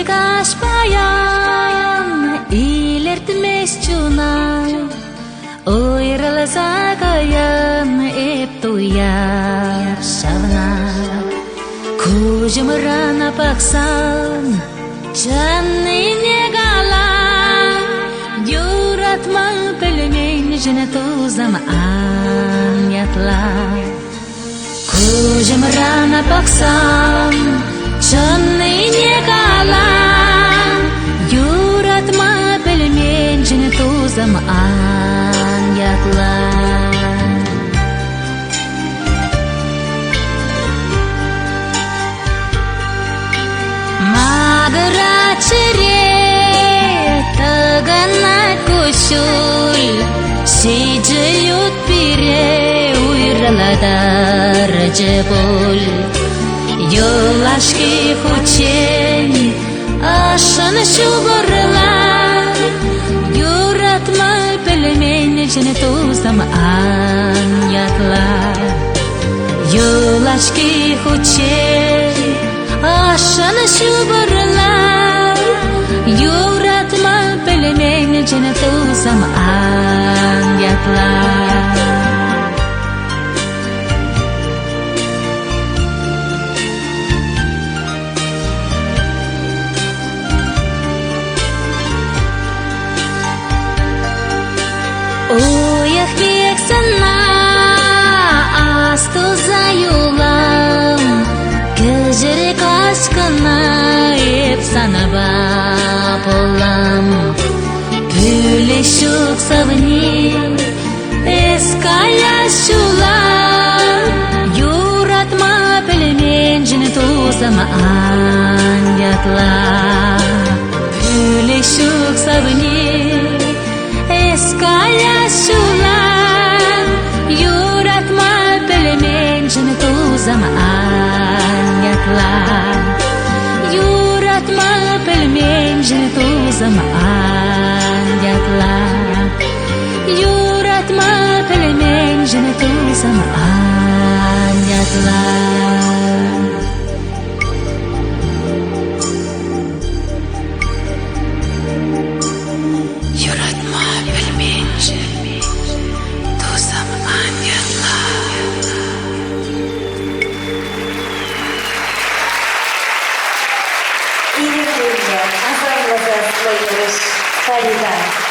kaş bayan ilertmez çuna Oyralasa kayan hep duyar şavna Kujumrana baksan canine galan Yuratma pølmenшեն tu zaman ятла Kujumrana baksan canine galan Yuratma pølmenшін tu zaman ятла Magıracıre tagana kuşul Siciyut bire uyraladar cebol Yol aşkı huçen aşan şuburlar Yuratma pølmenшін tu zaman ятла Yol aşkı huçen aşan şuburlar Yuratma pølmenшін tu zaman ятла Uyak bek sana astu zayulam Gecere kaçkına hep sana bapolam Pülleşuk savnim eskaya şulam Yuratma pølmenшін tu zaman ятла Pülleşuk savnim eskaya şulam Yuratma pølmenшін tu zaman ятла Yuratma pølmenшін tu zaman ятла Yuratma pølmenшін tu zaman ятла Юратма пølменшін tu zaman ятла İyi boyunca azarlaza sloyoruz Farida.